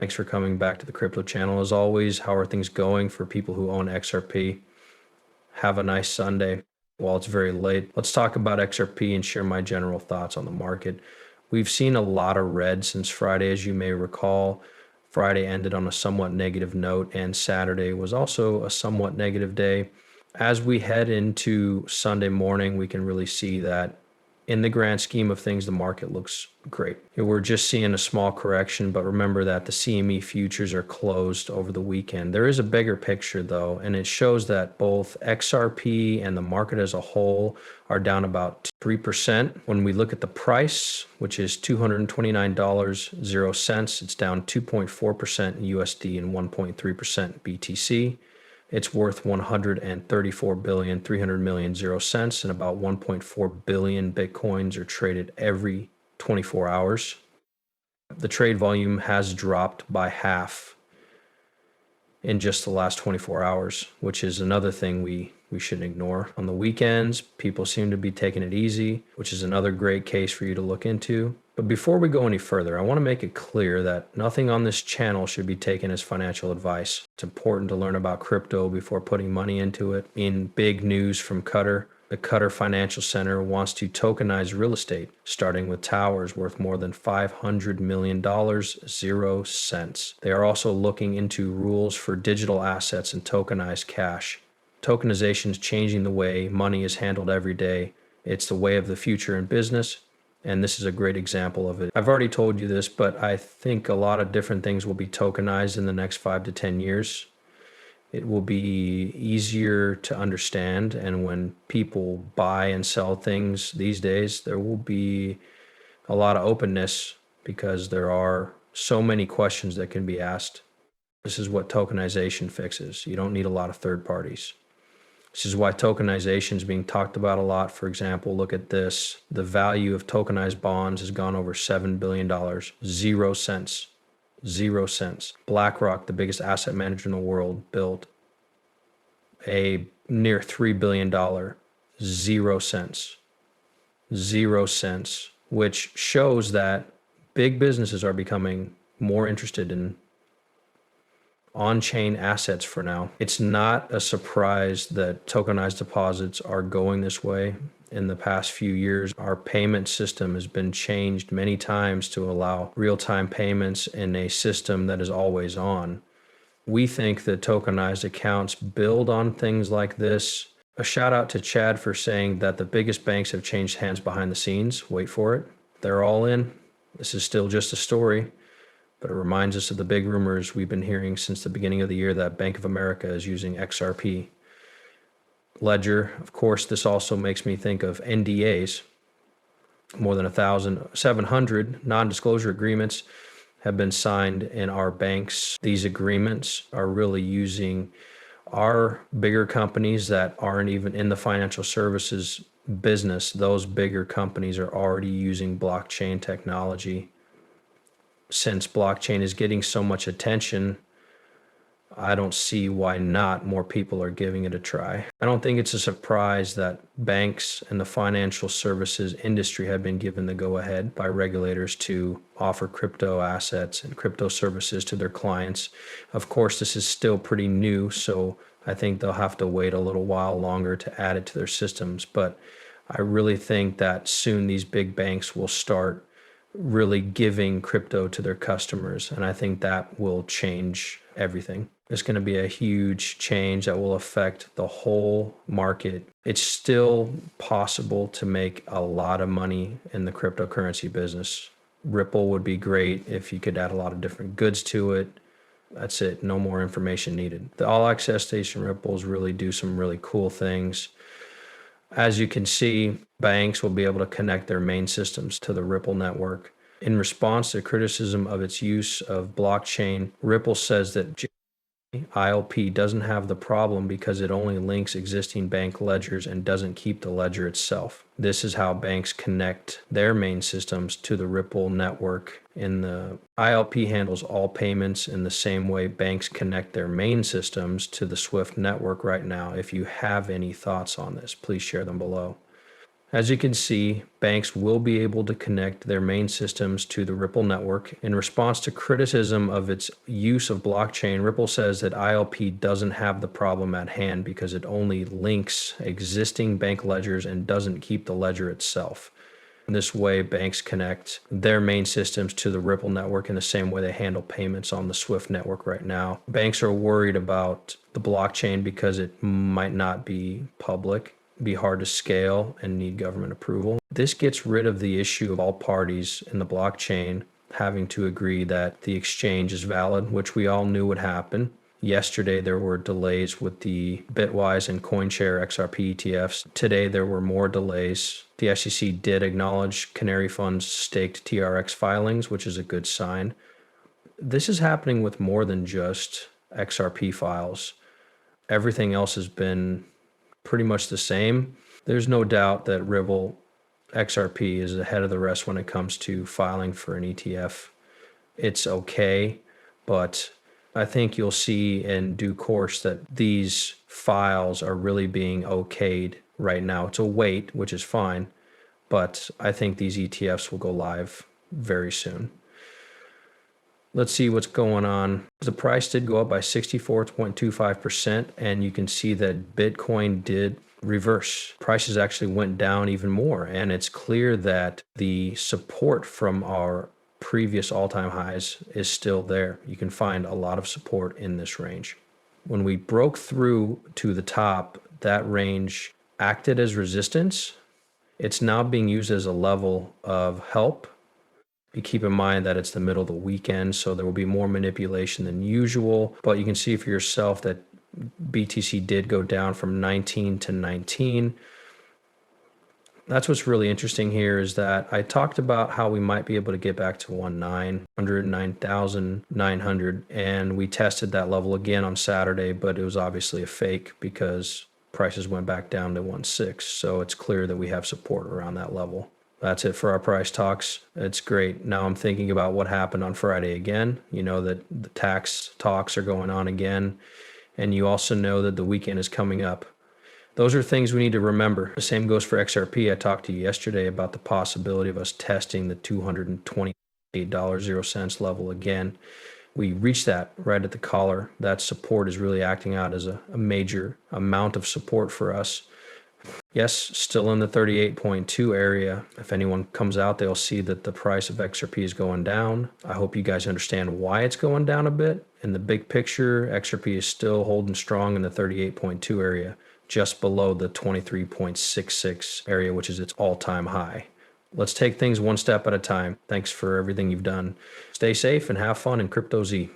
Thanks for coming back to the crypto channel. As always, how are things going for people who own XRP? Have a nice Sunday. While it's very late, let's talk about XRP and share my general thoughts on the market. We've seen a lot of red since Friday, as you may recall. Friday ended on a somewhat negative note, and Saturday was also a somewhat negative day. As we head into Sunday morning, we can really see that in the grand scheme of things, the market looks great. We're just seeing a small correction, but remember that the CME futures are closed over the weekend. There is a bigger picture though, and it shows that both XRP and the market as a whole are down about 3%. When we look at the price, which is $229.00, it's down 2.4% in USD and 1.3% BTC. It's worth 134,300,000,000 and about 1.4 billion Bitcoins are traded every 24 hours. The trade volume has dropped by half in just the last 24 hours, which is another thing we shouldn't ignore. On the weekends, people seem to be taking it easy, which is another great case for you to look into. But before we go any further, I want to make it clear that nothing on this channel should be taken as financial advice. It's important to learn about crypto before putting money into it. In big news from Qatar, the Qatar Financial Center wants to tokenize real estate, starting with towers worth more than $500 million, 0 cents. They are also looking into rules for digital assets and tokenized cash. Tokenization is changing the way money is handled every day. It's the way of the future in business, and this is a great example of it. I've already told you this, but I think a lot of different things will be tokenized in the next 5 to 10 years. It will be easier to understand, and when people buy and sell things these days, there will be a lot of openness because there are so many questions that can be asked. This is what tokenization fixes. You don't need a lot of third parties. This is why tokenization is being talked about a lot. For example, look at this. The value of tokenized bonds has gone over $7 billion, 0 cents. 0 cents. BlackRock, the biggest asset manager in the world, built a near $3 billion, 0 cents. 0 cents, which shows that big businesses are becoming more interested in on-chain assets for now. It's not a surprise that tokenized deposits are going this way. In the past few years, our payment system has been changed many times to allow real-time payments in a system that is always on. We think that tokenized accounts build on things like this. A shout out to Chad for saying that the biggest banks have changed hands behind the scenes. Wait for it. They're all in. This is still just a story, but it reminds us of the big rumors we've been hearing since the beginning of the year that Bank of America is using XRP. Ledger, of course, this also makes me think of NDAs. More than 1,700 non-disclosure agreements have been signed in our banks. These agreements are really using our bigger companies that aren't even in the financial services business. Those bigger companies are already using blockchain technology. Since blockchain is getting so much attention, I don't see why not more people are giving it a try. I don't think it's a surprise that banks and the financial services industry have been given the go-ahead by regulators to offer crypto assets and crypto services to their clients. Of course, this is still pretty new, so I think they'll have to wait a little while longer to add it to their systems. But I really think that soon these big banks will start really giving crypto to their customers. And I think that will change everything. It's going to be a huge change that will affect the whole market. It's still possible to make a lot of money in the cryptocurrency business. Ripple would be great if you could add a lot of different goods to it. That's it. No more information needed. The all access station Ripples really do some really cool things. As you can see, banks will be able to connect their main systems to the Ripple network. In response to criticism of its use of blockchain, Ripple says that ILP doesn't have the problem because it only links existing bank ledgers and doesn't keep the ledger itself. This is how banks connect their main systems to the Ripple network. And the ILP handles all payments in the same way banks connect their main systems to the SWIFT network right now. If you have any thoughts on this, please share them below. As you can see, banks will be able to connect their main systems to the Ripple network. In response to criticism of its use of blockchain, Ripple says that ILP doesn't have the problem at hand because it only links existing bank ledgers and doesn't keep the ledger itself. This way, banks connect their main systems to the Ripple network in the same way they handle payments on the Swift network right now. Banks are worried about the blockchain because it might not be public, be hard to scale, and need government approval. This gets rid of the issue of all parties in the blockchain having to agree that the exchange is valid, which we all knew would happen. Yesterday, there were delays with the Bitwise and CoinShare XRP ETFs. Today, there were more delays. The SEC did acknowledge Canary Fund's staked TRX filings, which is a good sign. This is happening with more than just XRP files. Everything else has been pretty much the same. There's no doubt that Ripple XRP is ahead of the rest when it comes to filing for an ETF. It's okay, but I think you'll see in due course that these files are really being okayed right now. It's a wait, which is fine, but I think these ETFs will go live very soon. Let's see what's going on. The price did go up by 64.25%, and you can see that Bitcoin did reverse. Prices actually went down even more, and it's clear that the support from our previous all-time highs is still there. You can find a lot of support in this range. When we broke through to the top, that range acted as resistance. It's now being used as a level of help. You keep in mind that it's the middle of the weekend, so there will be more manipulation than usual. But you can see for yourself that BTC did go down from 19 to 19. That's what's really interesting here is that I talked about how we might be able to get back to 1,900, and we tested that level again on Saturday, but it was obviously a fake because prices went back down to 1.6. So it's clear that we have support around that level. That's it for our price talks. It's great. Now I'm thinking about what happened on Friday again. You know that the tax talks are going on again. And you also know that the weekend is coming up. Those are things we need to remember. The same goes for XRP. I talked to you yesterday about the possibility of us testing the $228.00 level again. We reached that right at the collar. That support is really acting out as a major amount of support for us. Yes, still in the 38.2 area. If anyone comes out, they'll see that the price of XRP is going down. I hope you guys understand why it's going down a bit. In the big picture, XRP is still holding strong in the 38.2 area, just below the 23.66 area, which is its all-time high. Let's take things one step at a time. Thanks for everything you've done. Stay safe and have fun in Crypto Z.